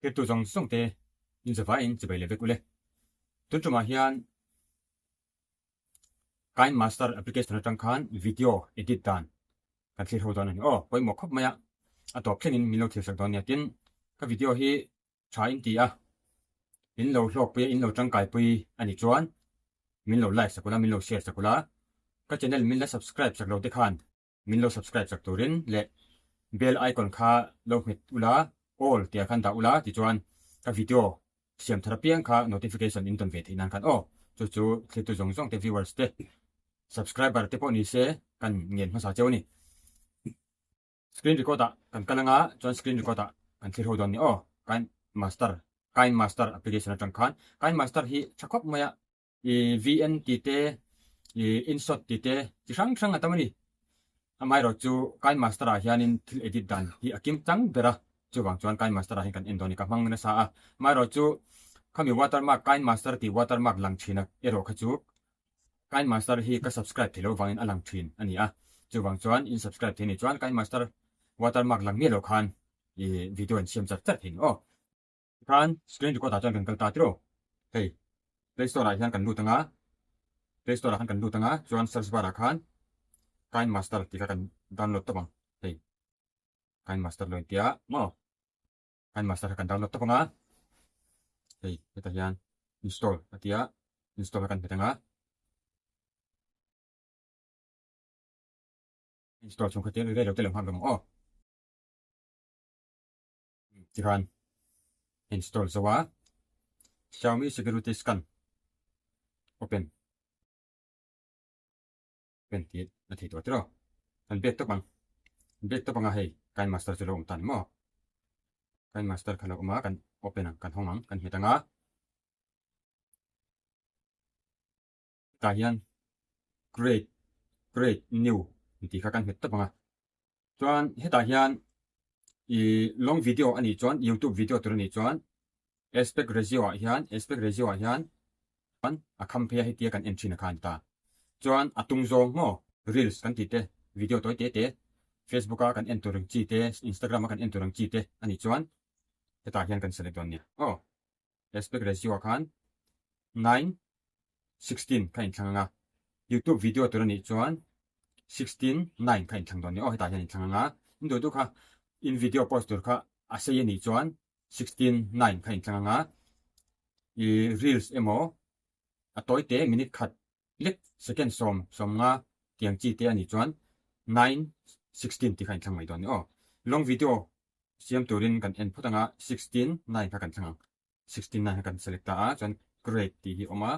cái tu dòng sông tê in giờ phải in chỉ bảy lệ về cule tuần trước mà hian KineMaster application trong khan video edit dan kan thlir ho don ani poi mo khop maya atop khenin milo thir sak don ya tin ka video hi tha in ti a in lo hlok pe in lo tangkai pui ani chuan min lo like sakula min lo share sakula ka channel min la subscribe sak lo te khan min lo subscribe sak turin le bell icon kha lo mit ula all tia khan da ula ti chuan ka video siam tharapiang kha notification in ton ve thinan khan chu thli tu zong zong te viewers te subscriber te po ni se kan ngen ma sa cheu ni screen recorder kan kalanga chuan screen recorder kan thlir ho don ni KineMaster application atang khan KineMaster hi thakop maya vn ti te insert ti te chi sang atamani amai ro chu KineMaster a hianin thil edit dan hi akim chang bera chu wang chuan KineMaster a hin kan endoni ka hmang na sa a mai ro chu khami watermark KineMaster ti watermark lang thina ero kha chu KineMaster hi ka subscribe thilo wangin alang thin ani a chu wang chuan in subscribe thini chuan KineMaster watermark lang mi lo khan video an siam chat hin khan screen recorder chuan kan kalta tiro hei Play Store a hian kan lu tanga Play Store a han kan lu tanga chuan search bar a khan KineMaster ti ka kan download to bang hei KineMaster lo tia KineMaster kan download to banga hei eta hian install atia install kan petanga install chung khatir re te lam ham bang ti khan install zawa Xiaomi security scan open ti na thi to tro kan back to bang hei KineMaster chu lo tan mo KineMaster khala uma kan open kan homang kan hitanga ta hian create new ti kha kan het to banga chuan heta hian long video ani chuan YouTube video tur ni chuan aspect ratio a hian a compare hi tia kan entry na khan ta chuan atung zong mo reels kan ti te video toy te Facebook a kan enter chi te Instagram a kan enter chi te ani chuan heta hian kan select on ni aspect ratio khan 9:16 kain thanga YouTube video tur ni chuan 16:9 kain thang don ni heta hian thanga indu du kha in video post tur kha asei ni chuan 16:9 kain thanga reels emo atoi te minute khat lek second som nga tiang chi te ani chuan 9:16 ti kain thang mai don ni long video siam turin kan en phutanga 16:9 ka kan thang 16:9 kan select ta chuan create ti hi oma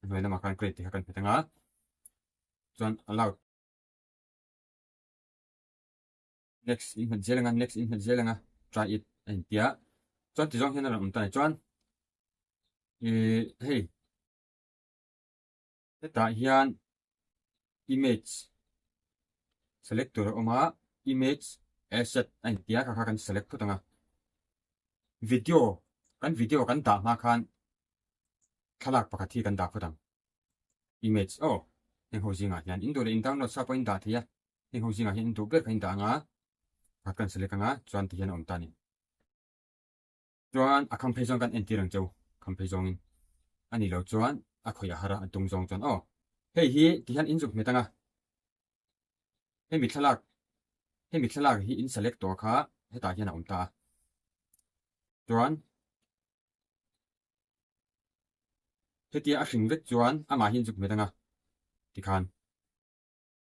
noina ma kan create ti kan phetanga chuan allow next in zelanga try it and tia chuan ti jong hian ram ta chuan hei ta hian image selector oma image asset and tia kha kan select putanga video kan ta ma khan thalak pakhathi kan da phutang image heng ho jinga hian indore in download sa point da thia heng ho jinga hian du ber khain da nga kan select anga chuan ti hian om tani chuan a campaign kan entir ang chau campaign in ani lo chuan a khoya hara atung jong chuan hei hi ti hian injuk metanga hei mi thalak hi in select to kha heta hian om ta chuan hetia a hring vek chuan ama hi injuk metanga ti khan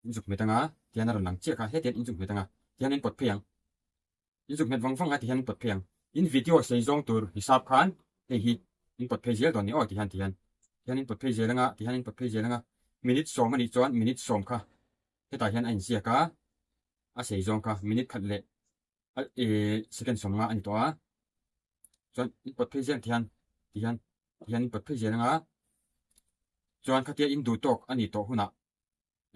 injuk metanga tian ron lang che kha hetian injuk metanga tian in pot pheyang injuk met wang a ti hian pot pheyang in video sei zong tur hisab khan hei hi in pot phei zel don ni ti hian in pot phei zelanga ti hian in pot phei zelanga minute som ani chuan minute som kha heta hian ain sia ka a sei zong kha minute khat le second som nga ani to a chuan in pot phei zel ti hian in pot phei zelanga chuan khatia in du tok ani to huna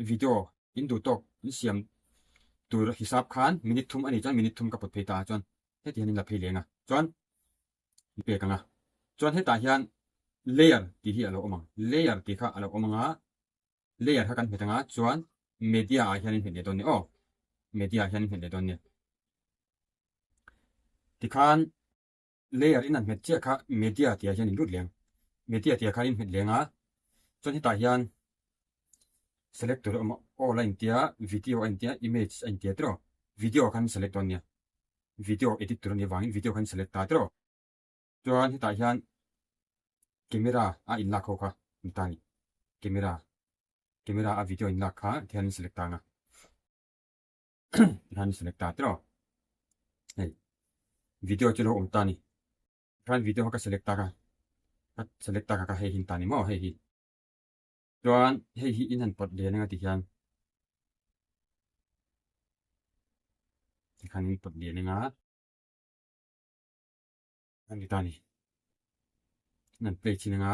video in du tok in siam tur hisab khan minute thum ani chuan minute thum ka pot phei ta chuan heti hian in la phei lenga chuan pe kanga chuan heta hian layer ti hi alo omang layer ti kha alo omanga layer ha kan hetanga chuan media a hian in hene don ni media hian in hene don ni ti khan layer in an met che kha media tia hian in lut leng media tia kha in met lenga chuan hi ta hian selector all line tia video an tia image an tia tro video kan select on nia video edit tur ni wangin video kan select ta tro chuan hi ta hian camera a in la kho kha mitani camera a video in la kha thian select ta nga han select ta tro hey video chulo om tani ran video ka select ta ka he hin tani mo he hi chuan he hi in han pot le nga ti hian ti khan in pot le nga an tani nan play chin nga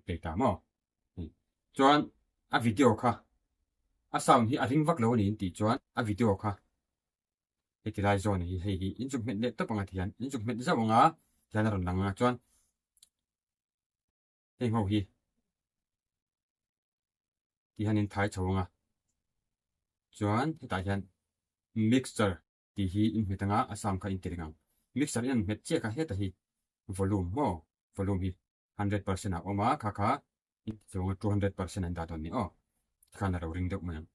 play ta mo chuan a video kha a sound hi a ring vak lo ni ti chuan a video kha hetilai zone hi hei hi instrument le tapanga thian instrument zawanga thian ron langa chuan hei ho hi ti hanin thai chawanga chuan heta hian mixer ti hi in metanga asam kha intiringa mixer in met che kha heta hi volume mo volume hi 100% a oma kha kha chawanga 200% an da ton ni o khana ro ring deuh mang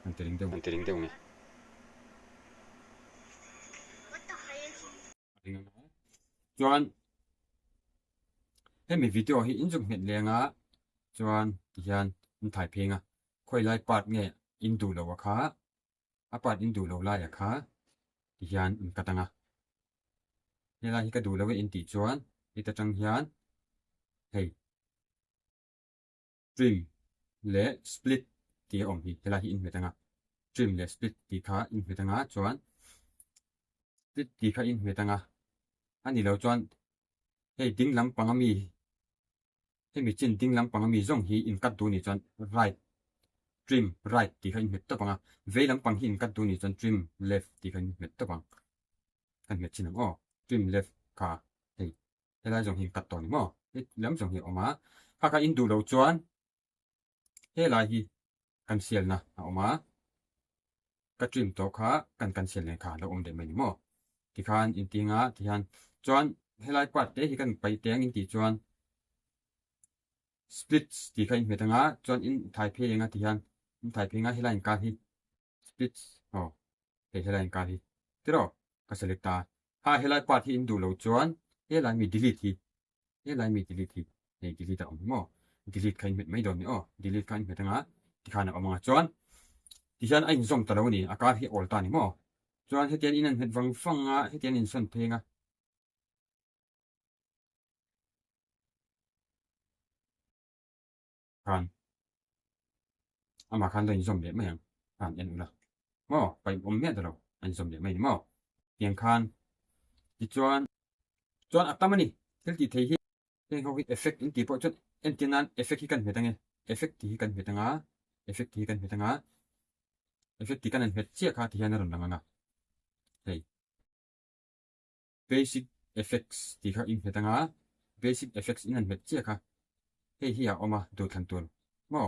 antiring deuh ni chuan hemi video hi injung met lenga chuan hian in thai phenga khoi lai part nge in du lo wa kha a part in du lo la ya kha hian in katanga hela hi ka du lo in ti chuan ita tang hian hei trim le split ti om hi hela hi in metanga trim le split ti kha in metanga chuan split ti kha in metanga ani lo chuan hei ding lam pangami hemi chin ding lam pangami zong hi in kat du ni chuan right trim right ti kha in met ta panga ve lam pang hi in kat du ni chuan trim left ti kha in met ta pang kan met chin o trim left kha hei hela zong hi kat to ni mo lam zong hi oma kha in du lo chuan hela hi cancel na a oma ka trim to kha kan cancel le kha lo om de mai ni mo ti khan in tinga ti han chuan helai part te hi kan pai teng in ti chuan splits ti kha in metanga chuan in thai phe nga ti han in thai phe nga helai ka hi splits he helai ka hi tiro ka select ta ha helai part hi in du lo chuan helai mi delete hi he delete ta om mo delete kha in met mai don ni delete kha in metanga ti khan a manga chuan ti hian a in zom ta lo ni a ka hi all ta ni mo chuan hetian in an het wang fanga hetian in son phenga khan ama khan lo in zom le mai khan en ula mo pai om me da lo an zom le mai ni mo tiang khan ti chuan atamani tel ti thei hi heng ho hi effect in ti po chuan entinan effect hi kan metange effect ti hi kan metanga effect ti kan metanga effect ti kan an het che kha ti hian ron langa hei basic effects ti kha in metanga basic effects in an het che kha hei hi a oma du khan tur mo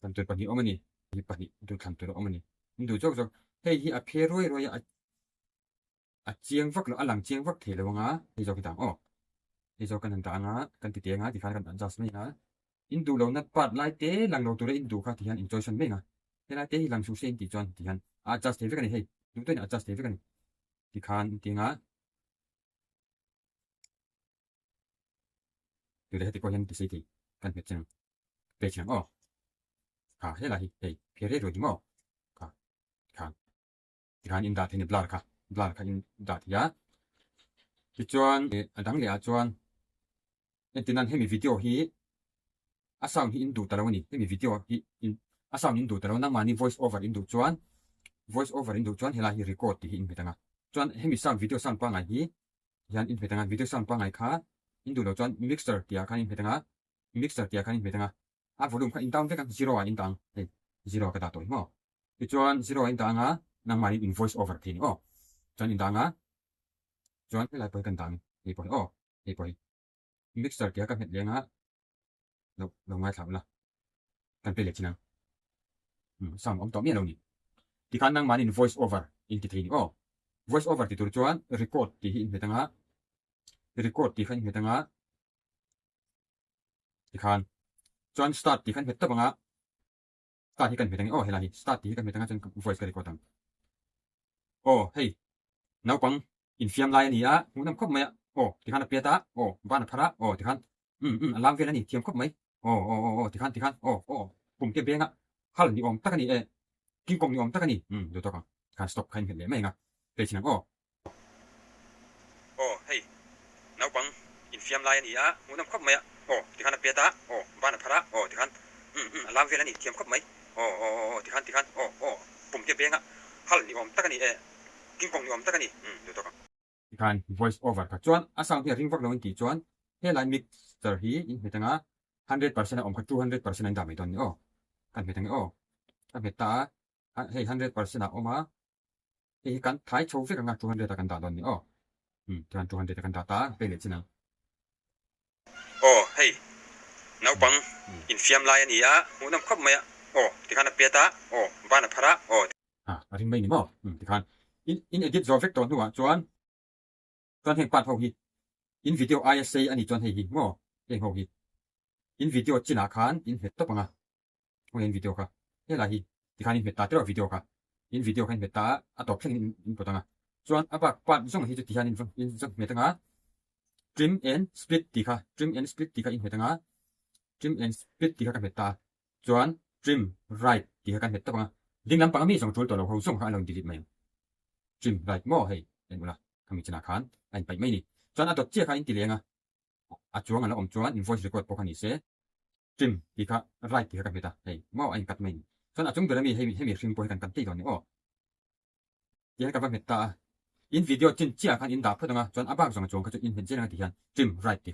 kan tur pani omani hi pani du khan tur omani du jok hei hi a phe roi a chiang vak lo alang chiang vak the lo nga hei jok ta hei jok kan ta nga kan ti te nga ti khan kan adjust mai nga in du lo nat part lai te lang lo tur in du kha ti han enjoy san mai nga hela te hi lang su se in ti chuan ti han adjust te vekani hei du te adjust te vekani ti khan ti nga tu le ti ko hian ti se ti kan met chang pe chang ka hela hi hei phere ro di mo ka khan in da the ni blur kha in da ya ti chuan adang le a chuan entinan hemi video hi a sound hi in du ta lo ni hemi video hi in a sound in du ta lo nang mani voice over in du chuan hela hi record ti hi in metanga chuan hemi sound video sound pa ngai hi hian in metanga video sound pa ngai kha in du lo chuan mixer tia khan in metanga a volume kha in down veka 0 a in tang hei 0 ka da to mo ti chuan 0 in tanga nang mani in voice over thi ni chuan in tanga chuan helai poi kan tang hei poi mixer tia ka het lenga lo ngai thlam la kan pe le chinang sound om to mi lo ni ti khan nang manin voice over in ti theih oh voice over ti tur chuan record ti hi in metanga record ti khan metanga ti khan chuan start ti khan het ta banga start hi kan metang oh hela hi start ti kan metanga chuan voice ka record ang oh hey nau pang in fiam lai ani a ngunam khop maya oh ti khan apia ta oh ban phara oh ti khan alam vel ani thiam khop mai oh ti khan oh pum ke benga hal ni om takani e king kong ni om takani do to kan stop khan hele mai nga pe chinang oh hey nau pang in fiam lai ani a ngunam khop maya oh ti khan apia ta oh ban phara oh ti khan alam vel ani thiam khop mai oh ti khan oh pum ke benga hal ni om takani e king kong ni om takani do to kan voice over ka chuan a sound hi ring vak lo in ti chuan he line mixer hi in metanga 100% om ka 200% an da mai ton ni oh kan metang oh kan meta hey 100% a oma he kan thai chou fe ka 200 kan da don ni oh kan 200 kan da ta pe le chinang oh hey nau pang in fiam lai ani a ngunam khop maya oh ti khan apia ta oh ban phara oh ring mai ni mo ti khan in edit zo vek ton huwa chuan chuan heng pat ho hi in video isa ani chuan hei hi mo heng ho hi in video china khan in het topanga ho in video ka hela hi ti khan in het ta tero video ka in video khan het ta atop thleng in potanga chuan apak pat zong hi chu ti han in zong metanga trim and split ti kha in metanga trim and split ti kha kan het ta chuan trim right ti kha kan het topanga dinglam pang mi song chul to lo ho song kha lo delete mai trim right mo hei en ula kami china khan anh pai mai ni chuan atot chia kha in ti lenga a chuang ala om chuan in voice record pokani se trim ti kha right ti kha beta hei mo anh kat mai ni chuan a chung dera mi hei hring po kan ti don ni o ye ka ba meta in video chin chia khan in da phadanga chuan abak zong chong kha chu in hen chen ti han trim right ti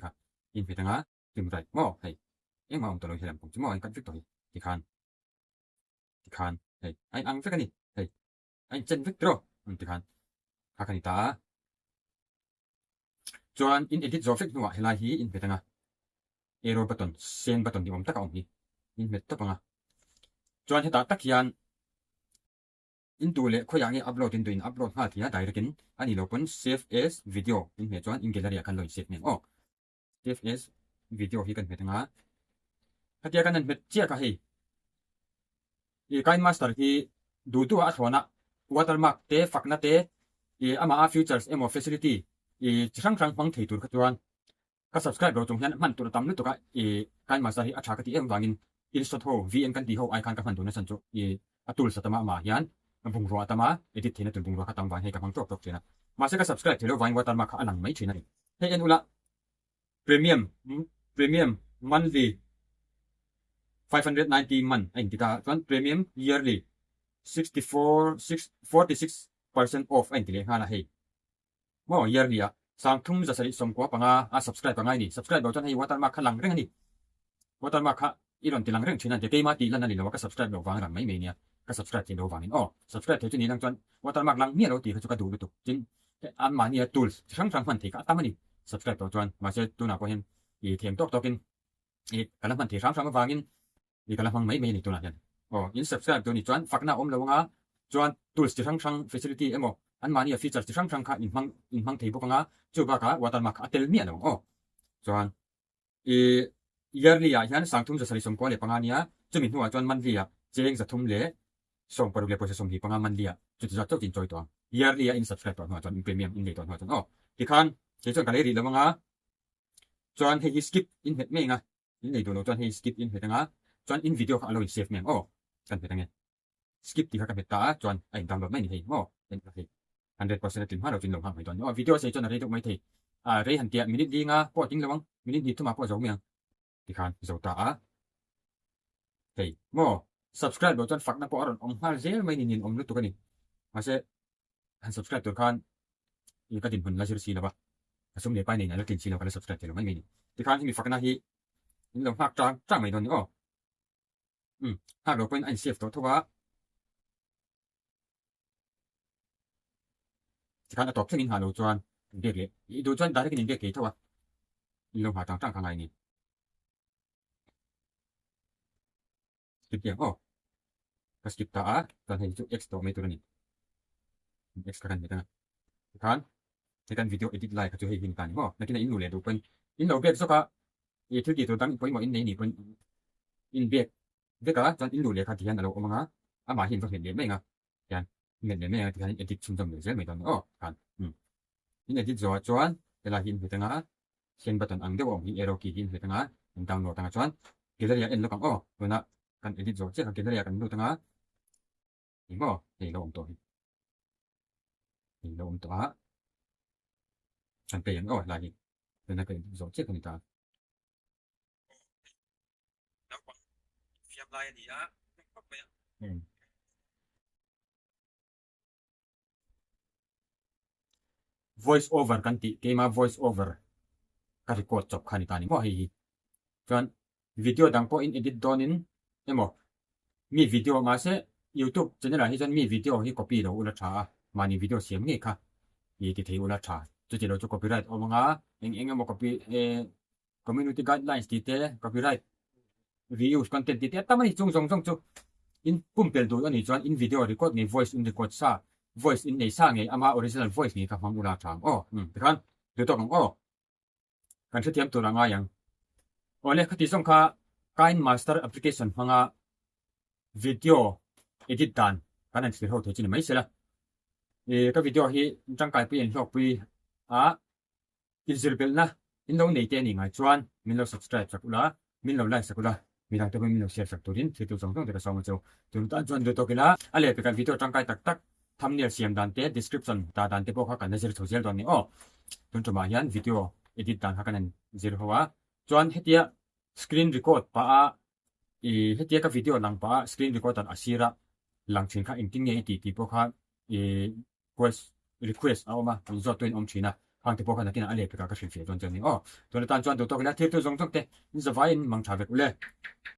kha in betanga trim right mo hei eng ma om to lo helam pum chu mo anh kat victory ti khan hei anh ang fe ka ni hei anh chen victro ti khan kha kan ta chuan in edit zo fek nuwa helai hi in betanga arrow button send button ni om taka om hi in met tapanga chuan heta tak hian in tu le khoyangi upload in ha thia direct in ani lo pon save as video in me chuan in gallery kan loi save nem save as video hi kan betanga hatia kan met chia ka hei KineMaster hi du tu a thona watermark te fakna te ama a features emo facility chang pang thei tur khatwan ka subscribe ro chung hian man tur tam lu to ka KineMaster hi acha ka ti em wangin install ho vn kan ti ho icon ka man tu na san chu atul satama ma hian bung ro atama edit thina tur bung ro khatang wang he ka mang tok tok chena ma se ka subscribe thelo wang watermark kha anang mai thina ni he en ula premium monthly 590 man anh kita chuan premium yearly 46% off anh ti le hala hei mo yearly a sang thum za sari som ko panga a subscribe pangai ni subscribe bo chuan hei watermark khalang reng ani watermark kha iron tilang reng thina te ke ma ti lan ani lo ka subscribe lo wang ram mai me nia ka subscribe ti lo wangin subscribe te ni lang chuan watermark lang mi lo ti chu ka du tu chin an ma nia tools sang man thei ka tamani subscribe bo chuan ma se tu na ko hen thiam tok tokin kalam man thei sang wangin kalam mang mai me ni tu na hian in subscribe tu ni chuan fakna om lo nga chuan tools ti sang facility emo an mani a features ti sang kha in mang thei bokanga chu ba ka watermark atel mi alo chuan yearly a hian sangthum za sari som ko le pangania chumi hnuwa chuan monthly a cheng za thum le som paru le process som hi panga monthly a chu za chok tin choi to yearly a in subscribe to chuan in premium in le to chuan ti khan che chuan ka le ri lawanga chuan hei skip in het me nga in le do lo chuan hei skip in hetanga chuan in video kha alo in save mem kan hetange skip ti kha ka beta chuan a in download mai ni hei en ka hei 100% tin haro tin lo hang mai ton video se chuan a re dok mai thei re han tia minute dinga po ting lawang minute ni thuma po zo miang ti khan zo ta hei subscribe lo chuan fakna po aron om hal zel mai ni om lu tu ka ni ma se han subscribe to khan ka tin hun la sir si la ba asum le pai nei na la tin si lo ka subscribe te lo mai ni ti khan mi fakna hi in lo hak tang mai don ni hak lo point an save to thowa ti khan atop thengin halo chuan dek le I do chuan direct in dek ke thowa in lo ha tang khangai ni ติดเดียงอ๋อก็สกิปตาตอนให้จุด X ตัวไม่ตัวนี้ X กันไม่ได้kan tekan video edit lai ka chu hei hin kan ho nakina in lu le du pen in lo bek soka e thu ki to dang poi mo in nei ni pen in bek beka chan in lu le kha thian alo omanga ama hin so hen le me nga yan men le me nga thian edit chum dam le zel me don o kan in edit zo chuan tela hin hetanga sen button ang de om hi arrow ki hin hetanga in download tanga chuan gallery en lo kang o tuna kan edit zo che ka gallery kan lu tanga ni mo hei lo om to hi lo om to a chẳng tiền ôi là gì nên là cái dấu chết của người ta voice over kan ti ke ma voice over ka record chop khani ta ni mo hi chuan video dang po in edit donin emo mi video ma se youtube channel hi chuan mi video hi copy lo ula tha mani video siam nge kha yi ti thei ula tha chu chỉ lo cho copyright omanga eng mo copy community guidelines ti te copyright reuse content ti te tamani chung chu in pumpel do ani chuan in video record ni voice in record sa voice in nei sa nge ama original voice ni ka phang ula thang kan du to kang kan thiam tu ranga yang ole khati song kha KineMaster application hanga video edit dan kan an ho the chin mai sela ka video hi chang kai pi en lok pi in na in lo nei te ni ngai chuan min lo subscribe sakula min lo like sakula mi dang te min lo share sak turin thi tu song te ka song chu tun ta chuan do to kila ale pe kan video chang kai tak thumbnail siam dan te description ta dan te po kha kan na zir chojel don ni tun chuma hian video edit dan ha kan an zir hawa chuan hetia screen record pa hetia ka video lang pa screen record an asira lang thin kha inting nge ti po kha request awma zo to in china hang te po kha nakina ale pe ka ka shil fe don chani tuan tan chuan do to kila thir tu zong te in zawai in mang tha vek ule